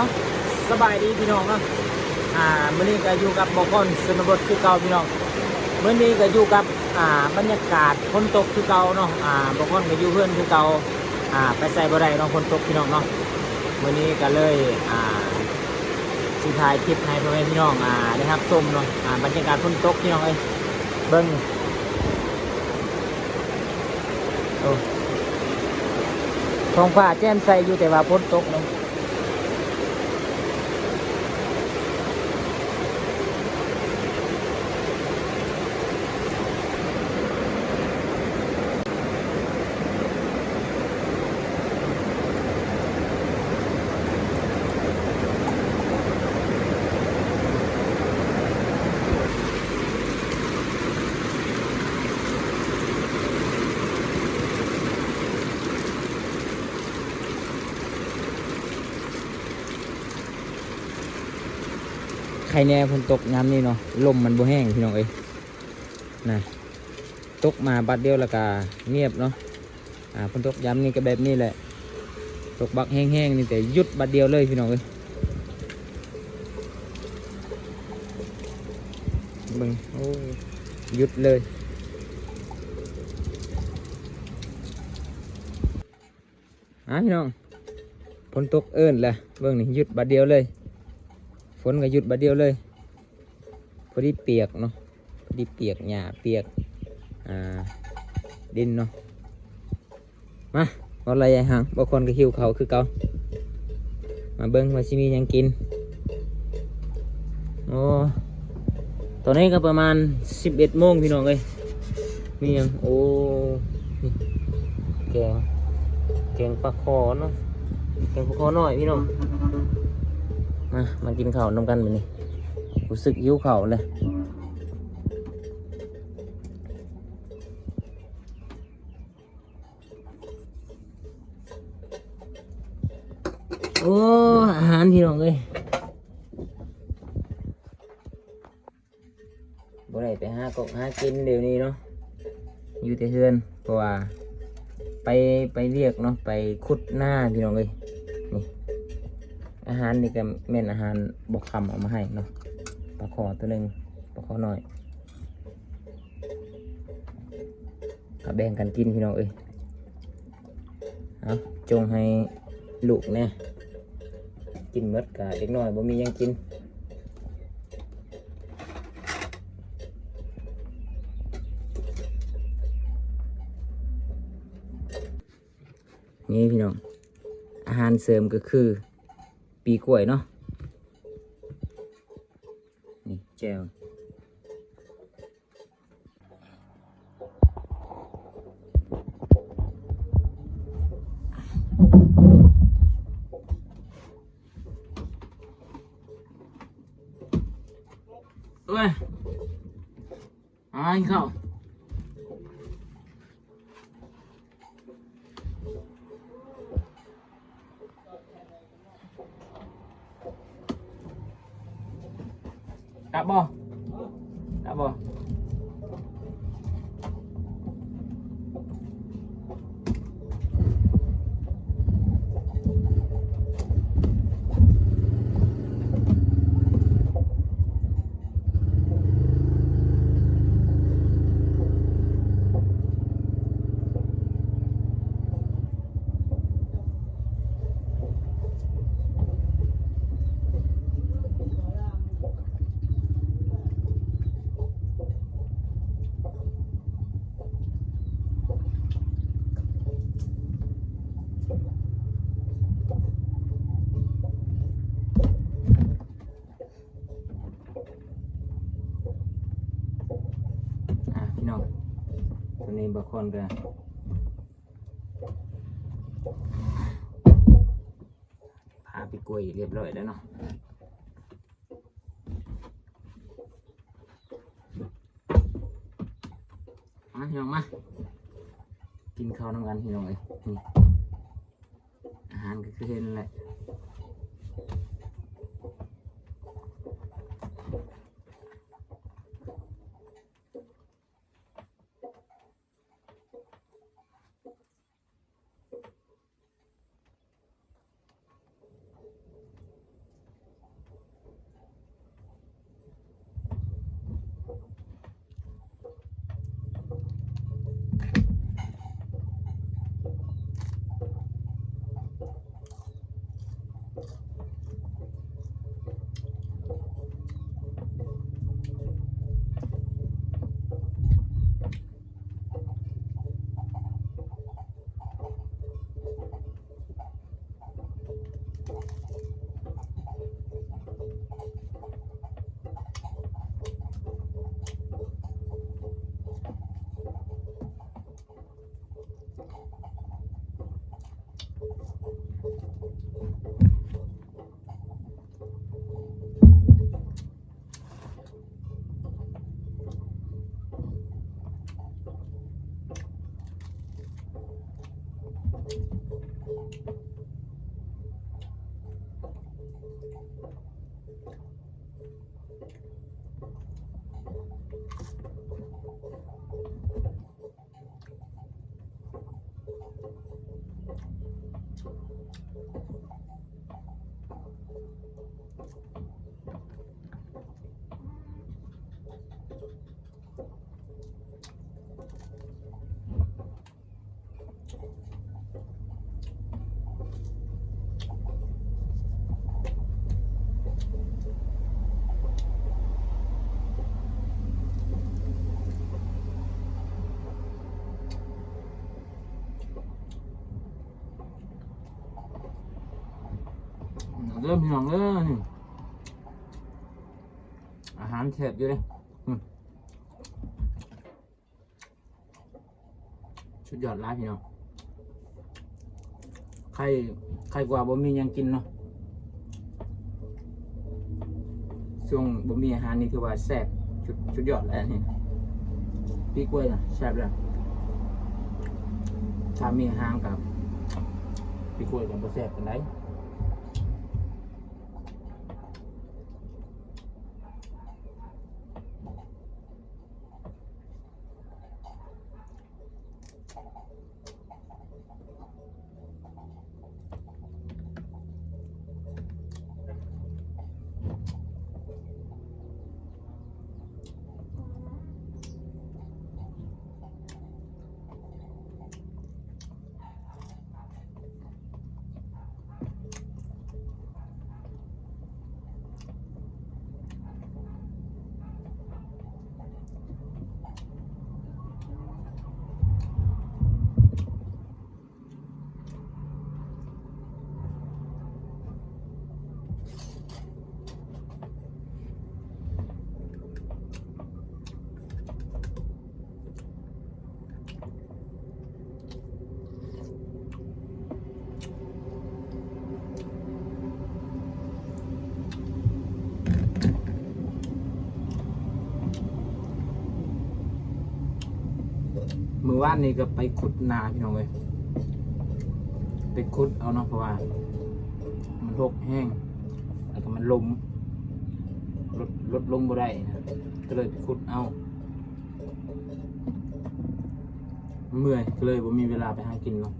าสบายดีพี่น้องเนาะมื้อนี้ก็อยู่กับบ่คนชนบทคือเก่าพี่น้องมื้อนี้ก็อยู่กับบรรยากาศฝนตกคือเก่าเนาะบ่คนก็อยู่เพื่อนคือเก่าไปใส่บ่ได้เนาะฝนตกพี่น้องเนาะมื้อนี้ก็เลยสิถ่ายคลิปให้พ่อแม่พี่น้องได้รับชมเนาะบรรยากาศฝนตกพี่น้องเอ้ยเบิ่งโอ้ท้องฟ้าแจ่มใสอยู่แต่ว่าฝนตกเนาะใครแน่ฝนตกน้ำนี่เนาะลมมันบ่แห้งพี่น้องเอ้ยนะตกมาบัดเดียวแล้วก็เงียบเนาะฝนตกย้ำนี่ก็แบบนี้แหละตกบักแห้งๆนี่แต่หยุดบัดเดียวเลยพี่น้องเอ้ยเบิ่งโอ้หยุดเลยพี่น้องฝนตกเอิ้นแหละเบิ่งนี่หยุดบัดเดียวเลยฝนก็หยุดบัดเดียวเลยพอดีเปียกเนาะพอดีเปียกหญ้าเปียกดินเนาะมาอะไรใหญ่หางบางคนก็หิวเขาคือเก่ามาเบิ้งว่าสิมียังกินโอ้ตอนนี้ก็ประมาณ11 โมงพี่น้องเอ้ยมียังโอ้แกงปลาคอเนาะแกงปลาคอน้อยพี่น้องมากินข้าวนำกันแบบนี้รู้สึกหิวข้าวเลยโอ้อาหารพี่น้องเลยบ่ได้ไปหากินเดี๋ยวนี้เนาะอยู่แต่เฮือนเพราะว่าไปเรียกเนาะไปขุดหน้าพี่น้องเลยนี่อาหารนี่ก็แม่นอาหารบกคำเอามาให้เนาะปลาคอตัวหนึ่งปลาคอหน่อยก็แบ่งกันกินพี่น้องเอ้ยเอาจงให้ลูกเนี่ยกินเมดกับเด็กน้อยบ่มียังกินนี่พี่น้องอาหารเสริมก็คือปีกล้วยเนาะนี่แจวเอ้ยเข้าวกลับบ่พี่น้องตัวนี้บางคนก็พาไปกล้วยเรียบร้อยแล้วเนาะพี่น้องมากินข้าวน้ำกันพี่น้องเลยนี่อาหารก็คือเห็นแหละ เริ่มพี่น้องอาหารแซ่บอยู่เลยสุดยอดร้ายพี่น้องใครกว่าบ่มียังกินเนาะช่วงบ่มีอาหารนี่คือว่าแซ่บสุดยอดแล้วนี่ปีกล้วยนะแซ่บแล้วถ้ามีอาหารกับปีกล้วยกับบ่แซ่บปานใดมื้อวานนี้ก็ไปขุดนาพี่น้องเอ้ยไปขุดเอาเนาะเพราะว่ามันรกแห้งแล้วก็มันลมลดลงบ่ได้นะก็เลยไปขุดเอาเมื่อยก็เลยบ่มีเวลาไปหากินเนาะ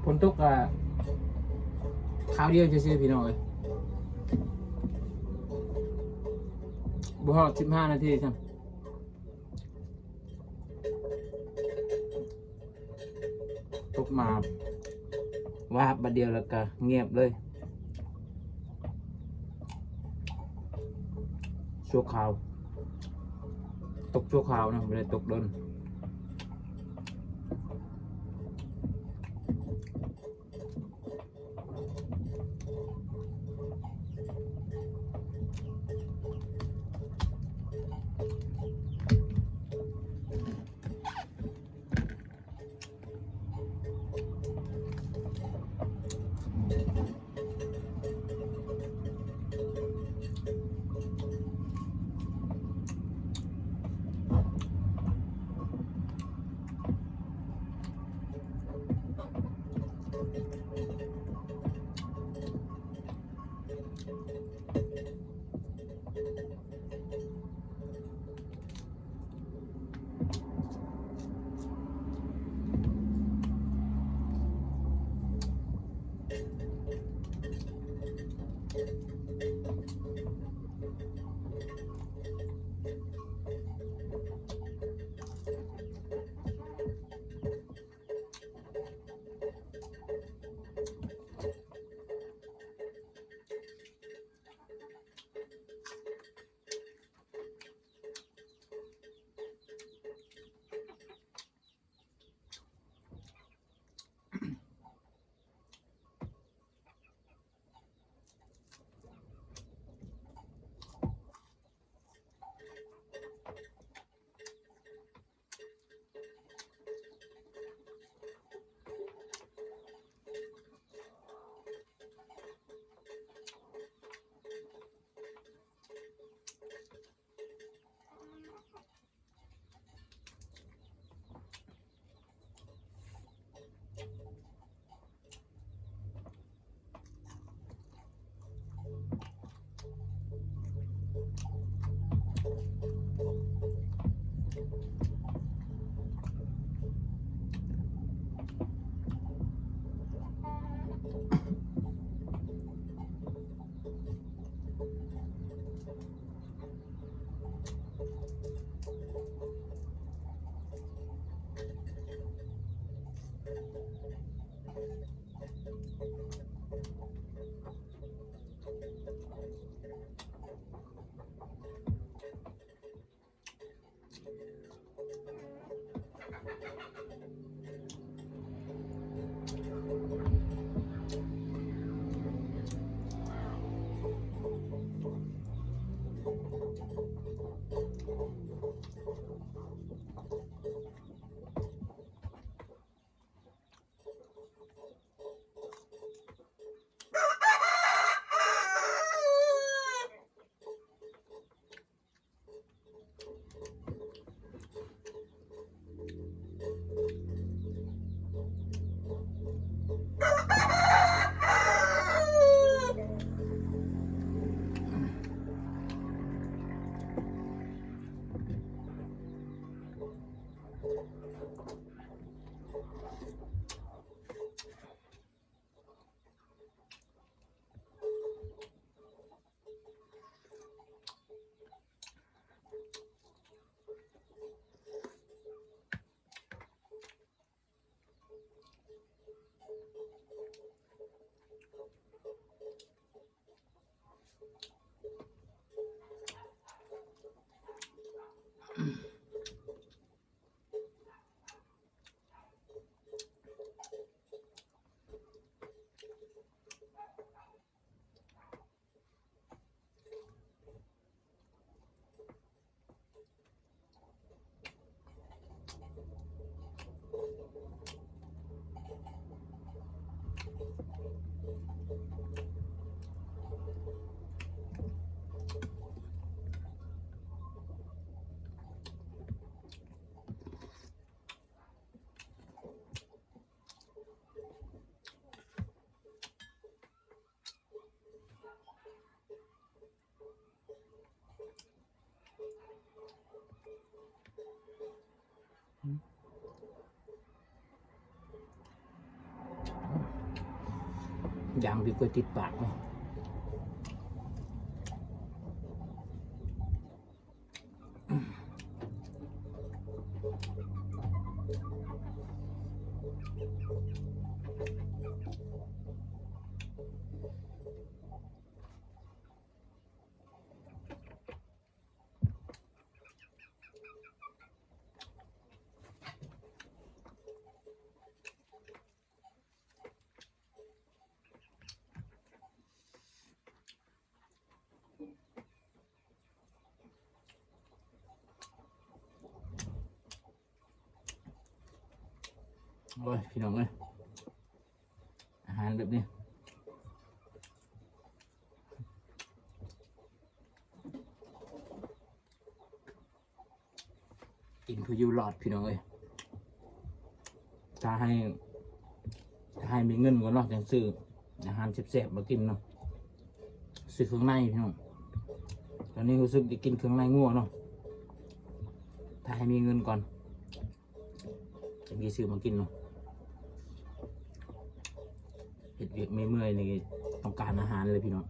ฝนตกคราวเดียวจะซื้อพี่น้องเลยบ่ฮอด15 นาทีซั่นตกมาว่าบัดเดียวแล้วก็เงียบเลยชั่วคราวตกชั่วคราวนะไม่ได้ตกโดน ยังพี่ก็ติดปากเนาะโอ้ยพี่น้องเอ้ยอาหารแบบนี้กินเพื่ออยู่รอดพี่น้องเอ้ยถ้าให้มีเงินก่อนเนาะจังซื้ออาหารแซ่บๆมากินเนาะซื้อเครื่องในพี่น้องตอนนี้รู้สึกจะกินเครื่องในงัวเนาะถ้าให้มีเงินก่อนจะมีซื้อมากินเนาะเห็ดเวียกไม่เมื่อยนี่ต้องการอาหารเลยพี่น้อง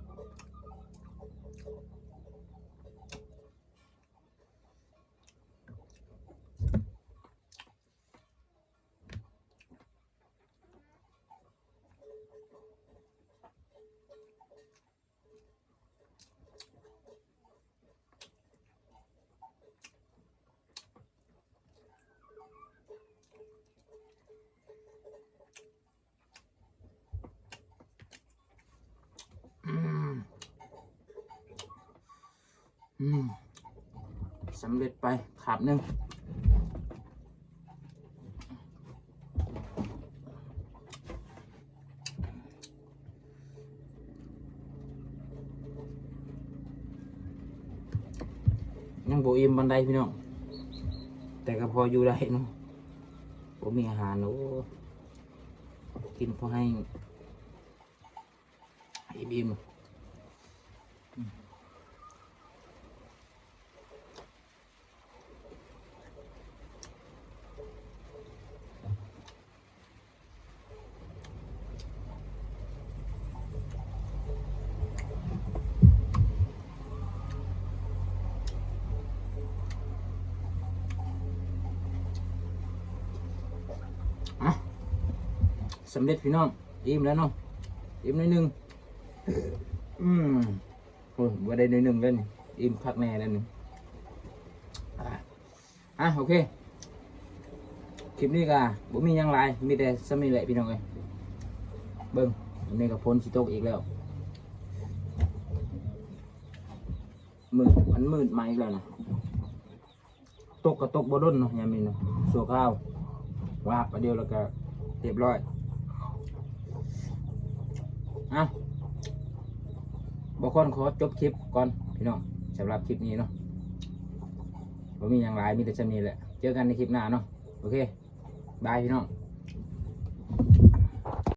สำเร็จไปขาบหนึ่งยังโบอิ่มบันไดพี่น้องแต่ก็พออยู่ได้เนาะผมมีอาหารโอ้กินพอให้อิ่มสำเร็จพี่น้องอิ่มแล้วเนาะอิ่มหน่อยหนึ่งโอ้ยว่าได้หน่อยหนึ่งเลยนี่อิ่มพักแน่แล้วนี่โอเคคลิปนี้ก็บ่มีหยังหลายมีแต่สมิแหละพี่น้องเอ้ยเบิ่งอันนี้ก็พ้นสิตกอีกแล้วมันมืดมาอีกแล้วนะตกก็ตกบ่ด้นเนาะยามนี้เนาะสัวข้าววาบประเดี๋ยวแล้วก็เรียบร้อยบอกก่อนขอจบคลิปก่อนพี่น้องสำหรับคลิปนี้เนาะผมมีอย่างไรมีแต่จะมีแหละเจอกันในคลิปหน้าเนาะโอเคบายพี่น้อง